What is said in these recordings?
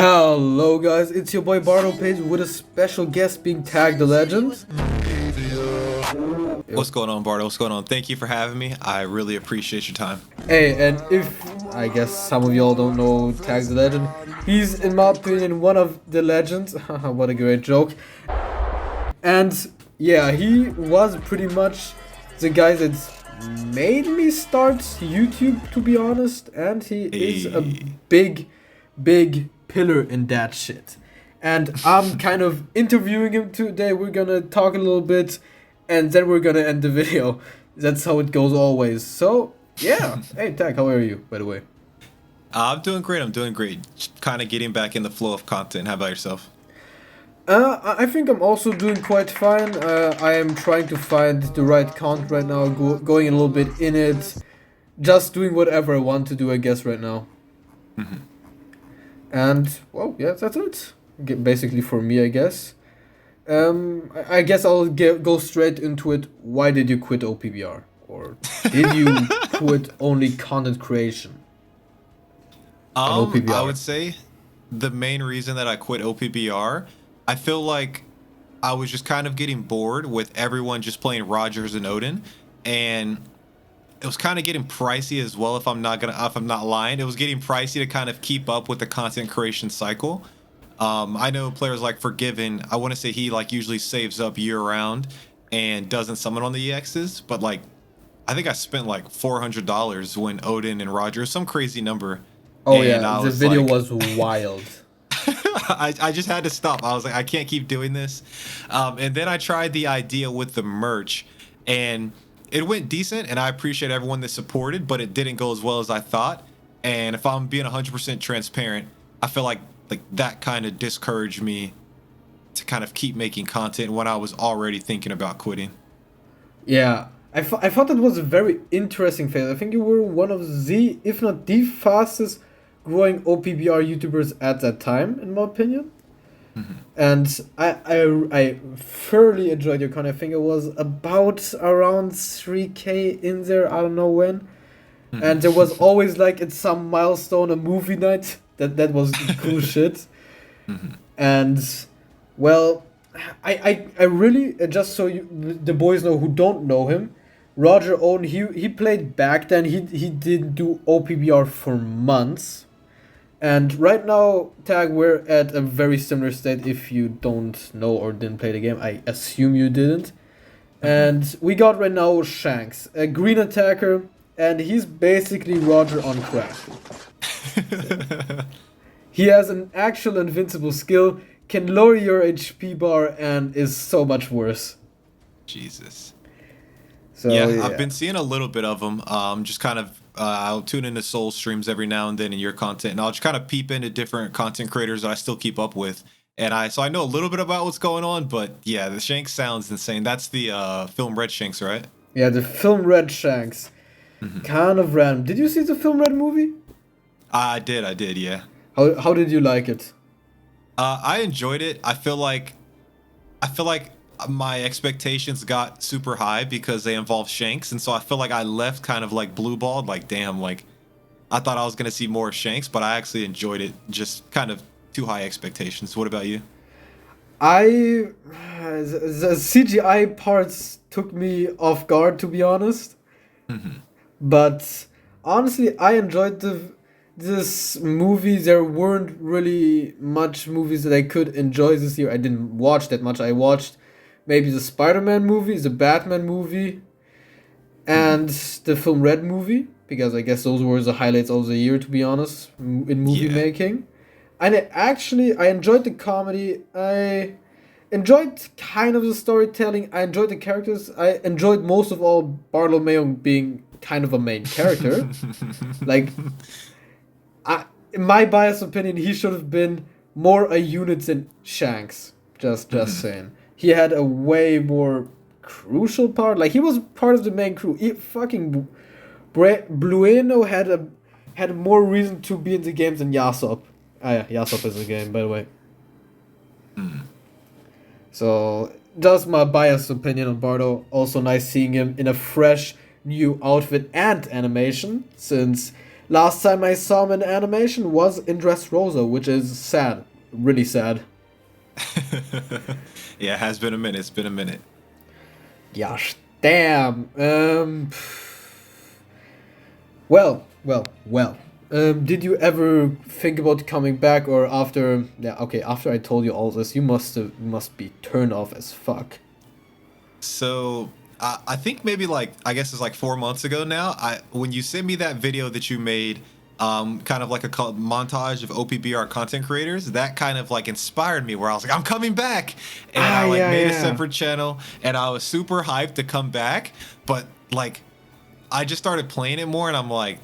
Hello guys, it's your boy Bardo Page with a special guest being TagTheLegend. What's going on, Bardo? What's going on? Thank you for having me. I really appreciate your time. Hey, and if I guess some of y'all don't know TagTheLegend, he's in my opinion one of the legends. What a great joke. And yeah, he was pretty much the guy that made me start YouTube, to be honest, and he is a big pillar in that shit. And I'm kind of interviewing him today. We're gonna talk a little bit and then we're gonna end the video. That's how it goes always. So yeah. Hey Tag, how are you, by the way? I'm doing great. I'm doing great. Kind of getting back in the flow of content. How about yourself? I think I'm also doing quite fine. I am trying to find the right content right now, going a little bit in it, just doing whatever I want to do, I guess, right now. And, well, yeah, that's it. Basically for me, I guess. I guess I'll go straight into it. Why did you quit OPBR? Or did you quit only content creation on OPBR? I would say the main reason that I quit OPBR, I feel like I was just kind of getting bored with everyone just playing Rogers and Odin, and it was kind of getting pricey as well. If I'm not lying, it was getting pricey to kind of keep up with the content creation cycle. I know players like Forgiven. I want to say he like usually saves up year round and doesn't summon on the EXs, but like I think I spent like $400 when Odin and Rogers, some crazy number. Oh yeah, the video was wild. I just had to stop. I was like, I can't keep doing this. And then I tried the idea with the merch, and it went decent, and I appreciate everyone that supported, but it didn't go as well as I thought. And if I'm being 100% transparent, I feel like that kind of discouraged me to kind of keep making content when I was already thinking about quitting. Yeah, I thought that was a very interesting phase. I think you were one of the, if not the fastest growing OPBR YouTubers at that time, in my opinion. And I thoroughly enjoyed your content. I think it was about around 3K in there, I don't know when. And there was always like at some milestone a movie night. That was cool shit. And well, I really, just so the boys know who don't know him, Roger Owen, he played back then. He did do OPBR for months. And right now, Tag, we're at a very similar state. If you don't know or didn't play the game, I assume you didn't. And we got right now Shanks, a green attacker, and he's basically Roger on crack. He has an actual invincible skill, can lower your HP bar, and is so much worse. Jesus. So, yeah, I've been seeing a little bit of them. Just kind of, I'll tune into Soul streams every now and then in your content, and I'll just kind of peep into different content creators that I still keep up with. And so I know a little bit about what's going on, but yeah, the Shanks sounds insane. That's the film Red Shanks, right? Yeah, the film Red Shanks. Kind of random. Did you see the film Red movie? I did, yeah. How did you like it? I enjoyed it. I feel like my expectations got super high because they involve Shanks, and so I feel like I left kind of like blue balled, like damn, like I thought I was gonna see more Shanks, but I actually enjoyed it. Just kind of too high expectations. What about you? The CGI parts took me off guard, to be honest. But honestly, I enjoyed this movie. There weren't really much movies that I could enjoy this year. I didn't watch that much. I watched maybe the Spider-Man movie, the Batman movie, and the film Red movie, because I guess those were the highlights of the year, to be honest, in movie making. And I enjoyed the comedy. I enjoyed kind of the storytelling. I enjoyed the characters. I enjoyed most of all Bartolomeo being kind of a main character. Like, in my biased opinion, he should have been more a unit than Shanks. Just saying. He had a way more crucial part. Like, he was part of the main crew. Blueno had more reason to be in the games than Yasop. Yeah, Yasop is a game, by the way. So, just my biased opinion on Bardo. Also nice seeing him in a fresh new outfit and animation, since last time I saw him in animation was in Dressrosa, which is sad, really sad. Yeah, it has been a minute. It's been a minute. Gosh, damn. Well. Did you ever think about coming back, or after? Yeah, okay. After I told you all this, you must be turned off as fuck. So I think maybe like I guess it's like 4 months ago now. When you sent me that video that you made, kind of like a montage of OPBR content creators, that kind of like inspired me. Where I was like, I'm coming back, and I like Yeah, made a yeah. separate channel, and I was super hyped to come back. But like, I just started playing it more, and I'm like,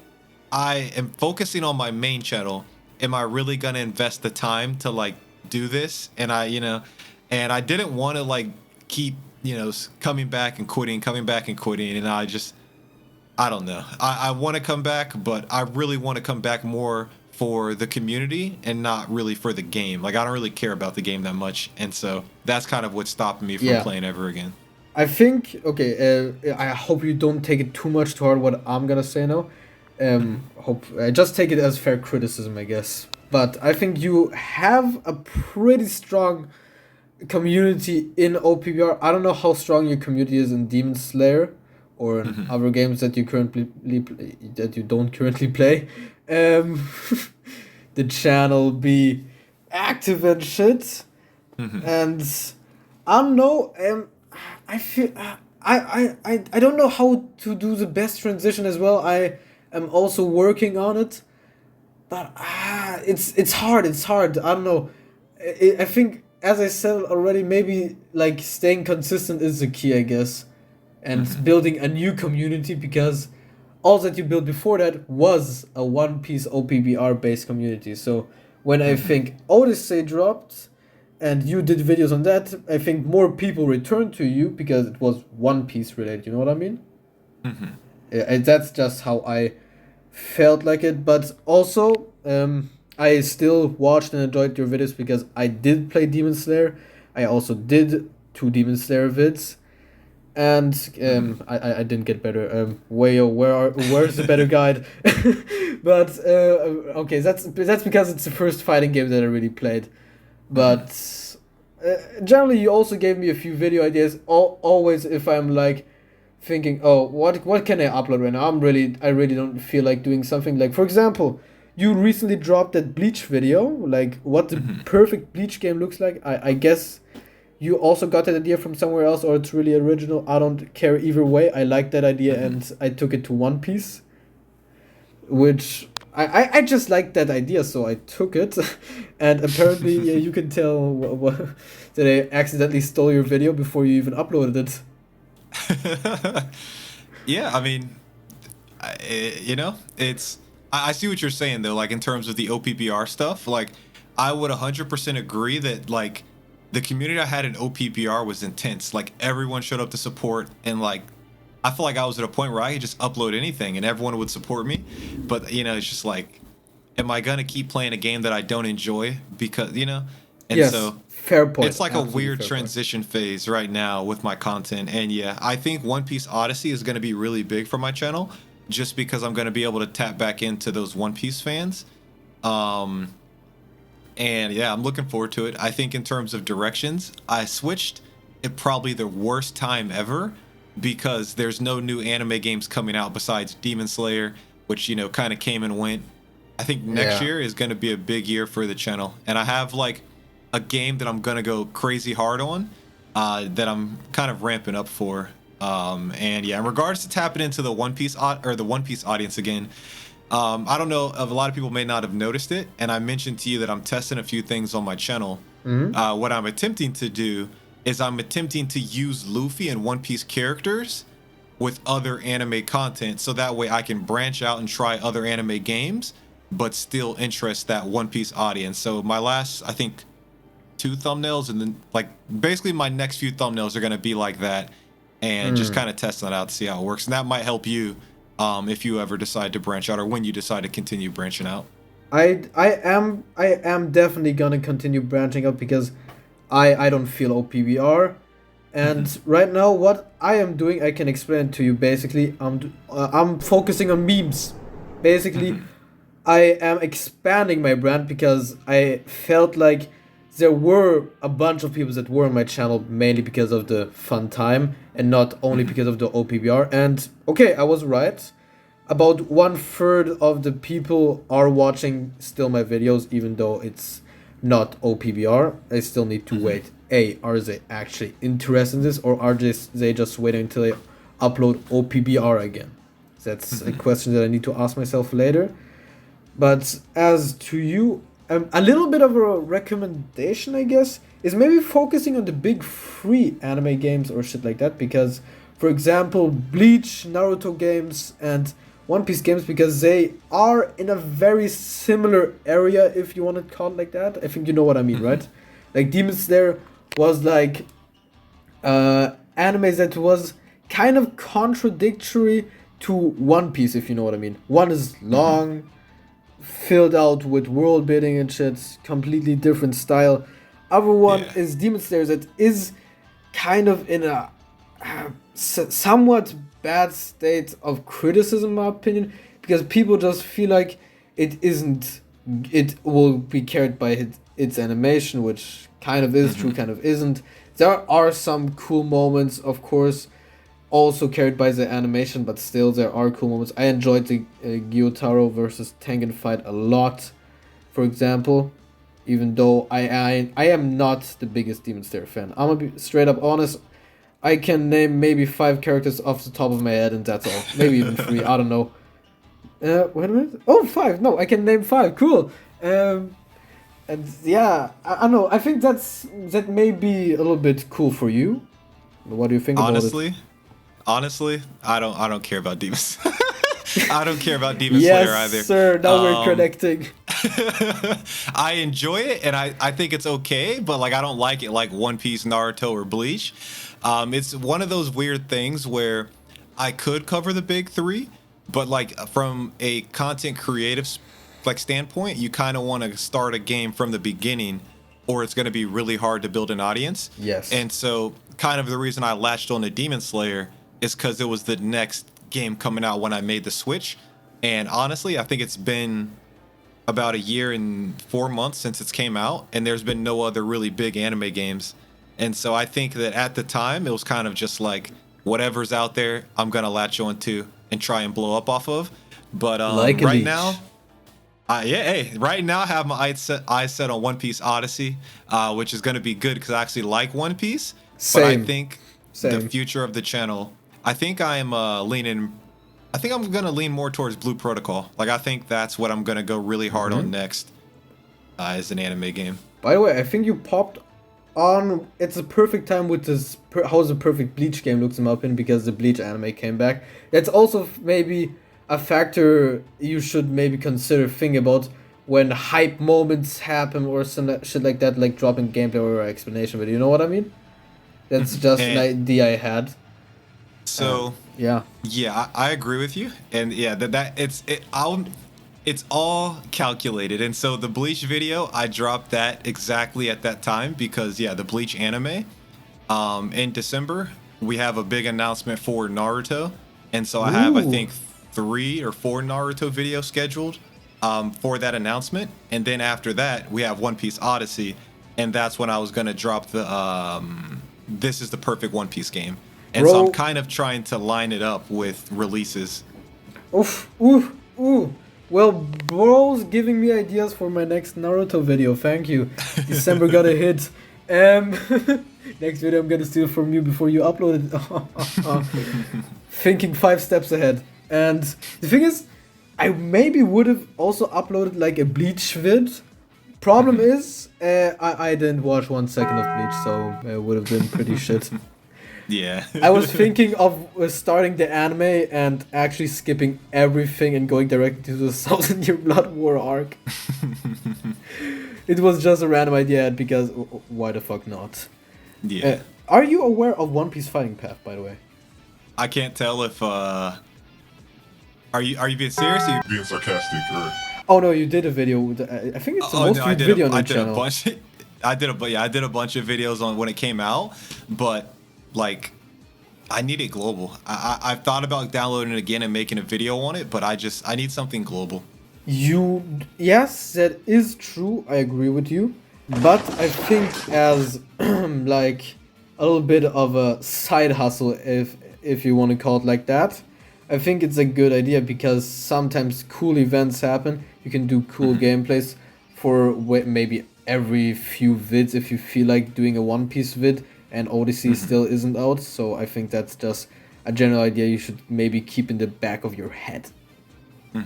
I am focusing on my main channel. Am I really gonna invest the time to like do this? And and I didn't want to like keep coming back and quitting, and I don't know. I want to come back, but I really want to come back more for the community and not really for the game. Like I don't really care about the game that much, and so that's kind of what stopped me from Yeah. playing ever again. I think okay. I hope you don't take it too much to heart what I'm gonna say now. Hope just take it as fair criticism, I guess. But I think you have a pretty strong community in OPBR. I don't know how strong your community is in Demon Slayer or in other games that you that you don't currently play. Um, the channel be active and shit, and I don't know. I feel I don't know how to do the best transition as well. I am also working on it, but it's hard. It's hard. I don't know. I think, as I said already, maybe like staying consistent is the key, I guess, and building a new community, because all that you built before that was a One Piece OPBR based community. So when I think Odyssey dropped and you did videos on that, I think more people returned to you because it was One Piece related. You know what I mean? Yeah, and that's just how I felt like it. But also, I still watched and enjoyed your videos because I did play Demon Slayer. I also did 2 Demon Slayer vids, and I didn't get better. Wayo, where's the better guide? But okay, that's because it's the first fighting game that I really played. But generally, you also gave me a few video ideas. Always, if I'm like thinking, oh, what can I upload right now? I really don't feel like doing something. Like, for example, you recently dropped that Bleach video, like what the perfect Bleach game looks like. I guess you also got that idea from somewhere else, or it's really original. I don't care either way. I like that idea, and I took it to One Piece, which I just liked that idea, so I took it. And apparently, you can tell that I accidentally stole your video before you even uploaded it. Yeah, I mean, it's I see what you're saying though. Like in terms of the OPBR stuff, like I would 100% agree that like the community I had in OPBR was intense. Like everyone showed up to support, and like I feel like I was at a point where I could just upload anything and everyone would support me. But it's just like, am I gonna keep playing a game that I don't enjoy because And Yes, so fair point. it's like Absolutely a weird fair point. transition phase right now with my content. And yeah, I think One Piece Odyssey is going to be really big for my channel just because I'm going to be able to tap back into those One Piece fans. And yeah, I'm looking forward to it. I think in terms of directions, I switched at probably the worst time ever because there's no new anime games coming out besides Demon Slayer, which, kind of came and went. I think next Yeah. year is going to be a big year for the channel. And I have like a game that I'm going to go crazy hard on that I'm kind of ramping up for. And yeah, in regards to tapping into the One Piece the One Piece audience again, I don't know if a lot of people may not have noticed it, and I mentioned to you that I'm testing a few things on my channel. What I'm attempting to do is I'm attempting to use Luffy and One Piece characters with other anime content, so that way I can branch out and try other anime games, but still interest that One Piece audience. So my last, I think, 2 thumbnails, and then like basically my next few thumbnails are gonna be like that, and just kind of testing that out to see how it works. And that might help you if you ever decide to branch out, or when you decide to continue branching out. I am definitely gonna continue branching out because I don't feel OPBR, and right now what I am doing, I can explain to you. Basically, I'm focusing on memes. Basically, I am expanding my brand because I felt like there were a bunch of people that were on my channel mainly because of the fun time and not only because of the OPBR. And okay, I was right. About 1/3 of the people are watching still my videos, even though it's not OPBR. I still need to wait. A, are they actually interested in this, or are they just waiting until I upload OPBR again? That's a question that I need to ask myself later. But as to you, a little bit of a recommendation, I guess, is maybe focusing on the big free anime games or shit like that. Because, for example, Bleach, Naruto games, and One Piece games, because they are in a very similar area, if you want to call it like that. I think you know what I mean, right? Like Demon Slayer was like anime that was kind of contradictory to One Piece, if you know what I mean. One is long, filled out with world building and shit, completely different style. Other one is Demon Slayer that is kind of in a somewhat bad state of criticism, in my opinion, because people just feel like it will be carried by its animation, which kind of is true, kind of isn't. There are some cool moments, of course, also carried by the animation, but still there are cool moments. I enjoyed the Gyotaro versus Tengen fight a lot, for example, even though I am not the biggest Demon Slayer fan. I'm gonna be straight up honest. I can name maybe 5 characters off the top of my head, and that's all. Maybe even 3. I don't know. Wait a minute. Oh, 5. No, I can name 5. Cool. And yeah, I don't know. I think that may be a little bit cool for you. What do you think about it? Honestly, I don't care about demons. I don't care about Demon Yes, Slayer either. sir. Now we're connecting. I enjoy it and I think it's okay, but like I don't like it like One Piece, Naruto, or Bleach. It's one of those weird things where I could cover the big 3, but like from a content creative like standpoint, you kind of want to start a game from the beginning, or it's going to be really hard to build an audience. Yes. And so, kind of the reason I latched on to Demon Slayer is because it was the next game coming out when I made the switch. And honestly, I think it's been about a year and 4 months since it's came out, and there's been no other really big anime games. And so I think that at the time it was kind of just like whatever's out there, I'm gonna latch on to and try and blow up off of. But Like right now, right now I have my eyes set on One Piece Odyssey, which is gonna be good because I actually like One Piece. Same. But I think Same. the future of the channel, I think I'm gonna lean more towards Blue Protocol. Like I think that's what I'm gonna go really hard on next, as an anime game. By the way, I think you popped on. It's a perfect time with this. How the perfect Bleach game looks in my opinion, because the Bleach anime came back. That's also maybe a factor you should maybe consider thinking about when hype moments happen or some shit like that, like dropping gameplay or explanation. But you know what I mean? That's just an idea I had. So yeah, I agree with you, and yeah, it's all calculated. And so the Bleach video, I dropped that exactly at that time because the Bleach anime. In December we have a big announcement for Naruto, and so I have I think 3 or 4 Naruto videos scheduled for that announcement, and then after that we have One Piece Odyssey, and that's when I was gonna drop the this is the perfect One Piece game. And so I'm kind of trying to line it up with releases. Ooh. Well, bro's giving me ideas for my next Naruto video. Thank you. December got a hit. Next video I'm gonna steal from you before you upload it. Thinking 5 steps ahead. And the thing is, I maybe would have also uploaded like a Bleach vid. Problem is, I didn't watch 1 second of Bleach, so it would have been pretty shit. Yeah. I was thinking of starting the anime and actually skipping everything and going directly to the 1000-Year Blood War arc. It was just a random idea because why the fuck not? Yeah. Are you aware of One Piece fighting path, by the way? I can't tell if are you being serious? Or are you being sarcastic or? Oh no, you did a video. I think it's the most viewed video on your channel. I did a bunch of videos on when it came out, but like I need it global. I've thought about downloading it again and making a video on it, but I need something global. Yes, that is true. I agree with you. But I think as like a little bit of a side hustle, if you want to call it like that, I think it's a good idea because sometimes cool events happen. You can do cool gameplays for maybe every few vids if you feel like doing a One Piece vid and Odyssey still isn't out. So I think that's just a general idea you should maybe keep in the back of your head. Oh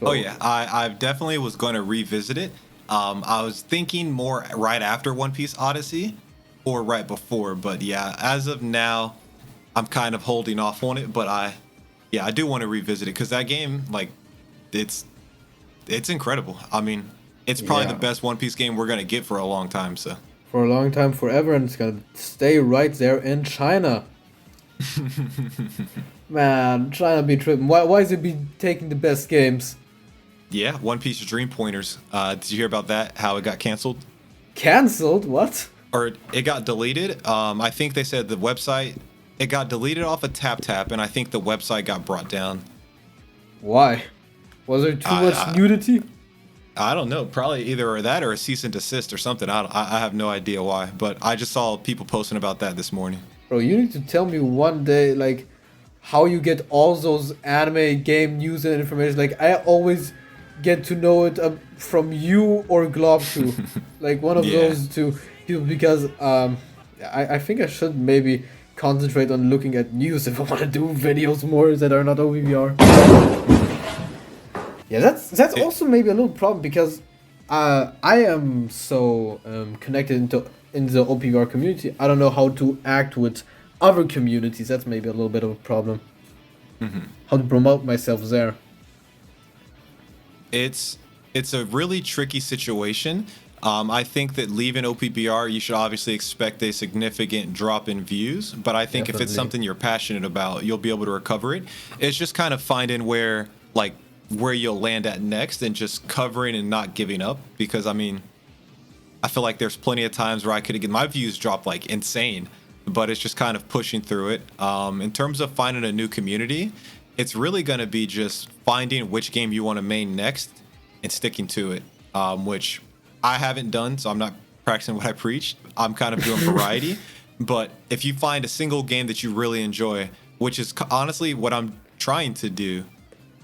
So yeah, I definitely was going to revisit it. I was thinking more right after One Piece Odyssey, or right before. But yeah, as of now, I'm kind of holding off on it. But yeah, I do want to revisit it because that game, like, it's it's incredible. I mean, it's probably the yeah, best One Piece game we're gonna get for a long time. So for a long time, forever, and it's gonna stay right there in China. Man, China be tripping. Why is it be taking the best games? yeah, One Piece Dream Pointers. Did you hear about that? How it got canceled? Cancelled? What? Or it got deleted. I think they said the website it got deleted off of TapTap, and I think the website got brought down. Why? Was there too much I nudity? I don't know. Probably either that or a cease and desist or something. I have no idea why, but I just saw people posting about that this morning. Bro, you need to tell me one day, like, how you get all those anime game news and information. Like, I always get to know it from you or Glob2. Like, one of Yeah. those two people, because I think I should maybe concentrate on looking at news if I want to do videos more that are not OPBR. Yeah, that's It, also maybe a little problem because I am so connected in the OPBR community. I don't know how to act with other communities. That's maybe a little bit of a problem. How to promote myself there. it's it's a really tricky situation. I think that leaving OPBR, you should obviously expect a significant drop in views. But I think if it's Definitely. something you're passionate about, you'll be able to recover it. It's just kind of finding where you'll land at next and just covering and not giving up. Because I mean, I feel like there's plenty of times where I could have my views dropped like insane, but it's just kind of pushing through it. In terms of finding a new community, it's really going to be just finding which game you want to main next and sticking to it, which I haven't done, so I'm not practicing what I preach. I'm kind of doing variety. But if you find a single game that you really enjoy, which is honestly what I'm trying to do,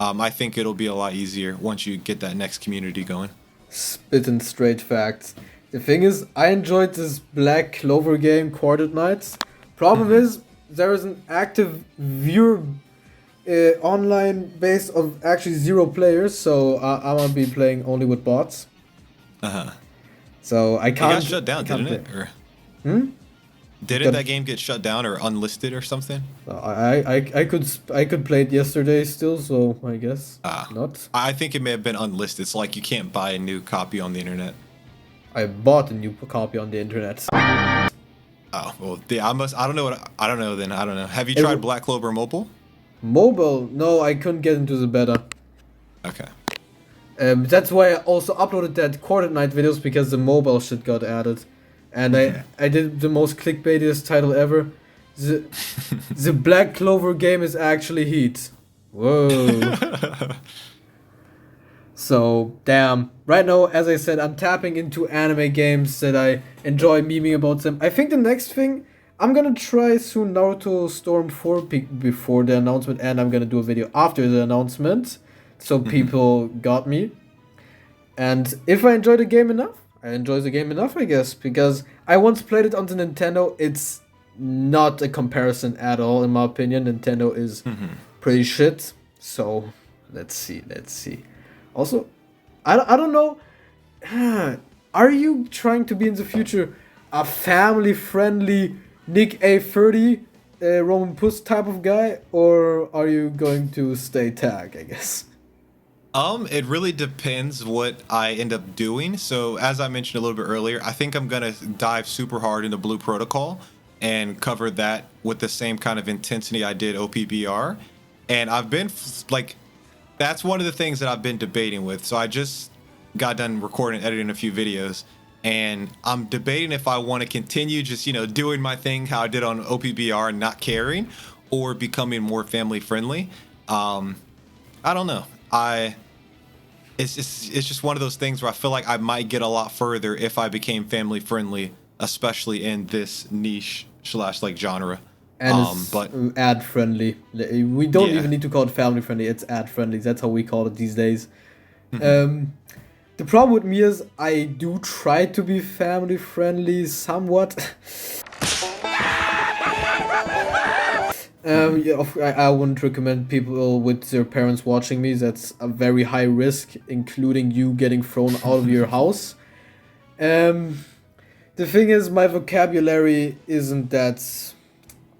I think it'll be a lot easier once you get that next community going. Spitting straight facts. The thing is, I enjoyed this Black Clover game, Quartered Nights. Problem is, there is an active viewer online base of actually 0 players, so I'm gonna be playing only with bots. Uh-huh. So I It can't. got shut down, I can't didn't play. it? Or didn't Got- that game get shut down or unlisted or something? I could play it yesterday still, so I guess Ah. not. I think it may have been unlisted. It's like you can't buy a new copy on the internet. I bought a new copy on the internet. Oh well, I don't know what. I don't know. Then I don't know. Have you It tried w- Black Clover Mobile? Mobile? No, I couldn't get into the beta. Okay. That's why I also uploaded that Quartered Night videos because the mobile shit got added, and I did the most clickbaitiest title ever. The the Black Clover game is actually Heat. Whoa. So, damn. Right now, as I said, I'm tapping into anime games that I enjoy memeing about them. I think the next thing, I'm gonna try soon Naruto Storm 4 before the announcement, and I'm gonna do a video after the announcement, so people got me. And if I enjoy the game enough, I enjoy the game enough, I guess, because I once played it on the Nintendo. It's not a comparison at all, in my opinion. Nintendo is pretty shit. So, let's see. Also, I don't know. Are you trying to be in the future a family-friendly Nick A30 Roman Puss type of guy, or are you going to stay tag, I guess? It really depends what I end up doing. So as I mentioned a little bit earlier, I think I'm gonna dive super hard into Blue Protocol and cover that with the same kind of intensity I did OPBR. And I've been like, that's one of the things that I've been debating with. So I just got done recording and editing a few videos, and I'm debating if I want to continue just, doing my thing how I did on OPBR and not caring, or becoming more family friendly. I don't know. it's just one of those things where I feel like I might get a lot further if I became family friendly, especially in this niche slash like genre. And it's But ad friendly. We don't yeah. even need to call it family friendly. It's ad friendly. That's how we call it these days. The problem with me is I do try to be family friendly somewhat. Yeah, I wouldn't recommend people with their parents watching me. That's a very high risk, including you getting thrown out of your house. The thing is, my vocabulary isn't that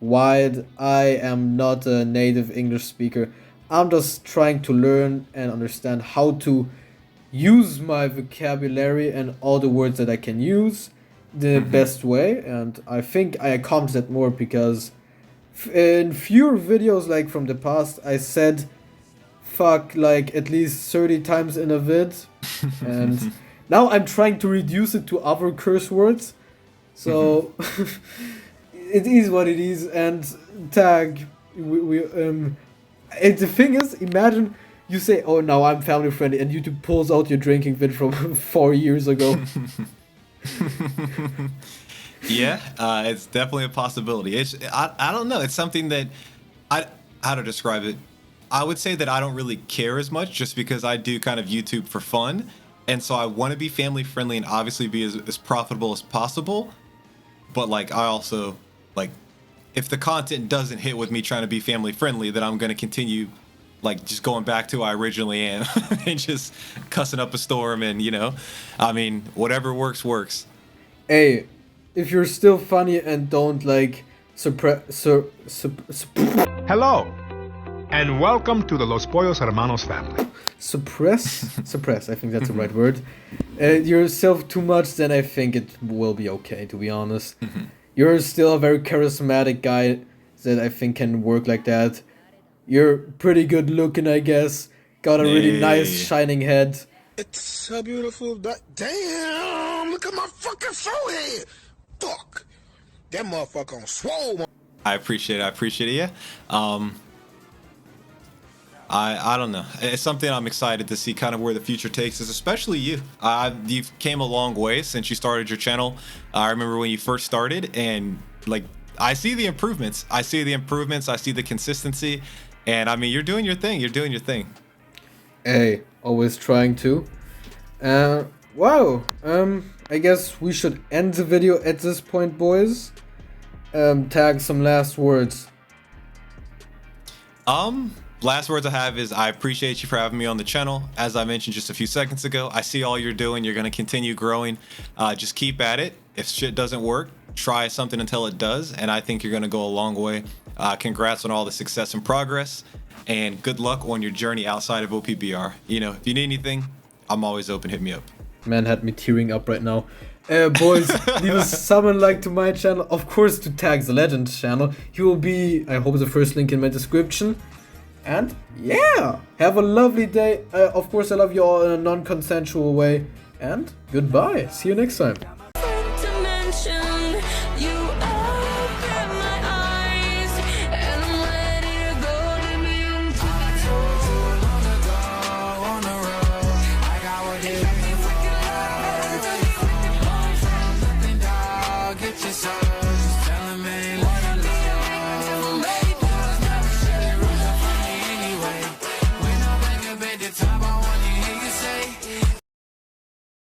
wide. I am not a native English speaker. I'm just trying to learn and understand how to use my vocabulary and all the words that I can use the best way. And I think I accomplished that more because in fewer videos like from the past, I said fuck like at least 30 times in a vid. And now I'm trying to reduce it to other curse words. So it is what it is. And tag, and the thing is, imagine you say, "Oh, now I'm family friendly," and YouTube pulls out your drinking vid from 4 years ago. Yeah, it's definitely a possibility. I don't know. It's something that how to describe it. I would say that I don't really care as much just because I do kind of YouTube for fun. And so I want to be family friendly and obviously be as profitable as possible. But like I also like if the content doesn't hit with me trying to be family friendly, then I'm going to continue like just going back to who I originally am and just cussing up a storm and I mean, whatever works. Hey, if you're still funny and don't like Hello, and welcome to the Los Pollos Hermanos family. suppress, I think that's the right word, yourself too much, then I think it will be okay, to be honest. You're still a very charismatic guy that I think can work like that. You're pretty good looking, I guess. Got a really nice shining head. It's so beautiful. Damn, look at my fucking forehead. Fuck. That motherfucker on swole. I appreciate it. Yeah. I don't know. It's something I'm excited to see kind of where the future takes us, especially you. You've came a long way since you started your channel. I remember when you first started and like I see the improvements. I see the consistency. And I mean, you're doing your thing. Hey, always trying to. Wow. I guess we should end the video at this point, boys. Tag some last words. Last words I have is I appreciate you for having me on the channel. As I mentioned just a few seconds ago, I see all you're doing. You're going to continue growing. Just keep at it. If shit doesn't work, try something until it does. And I think you're going to go a long way. Congrats on all the success and progress. And good luck on your journey outside of OPBR. If you need anything, I'm always open. Hit me up. Man had me tearing up right now. Boys, leave a sub and like to my channel. Of course, to TagTheLegend channel. He will be, I hope, the first link in my description. And yeah, have a lovely day. Of course, I love you all in a non-consensual way. And goodbye. See you next time.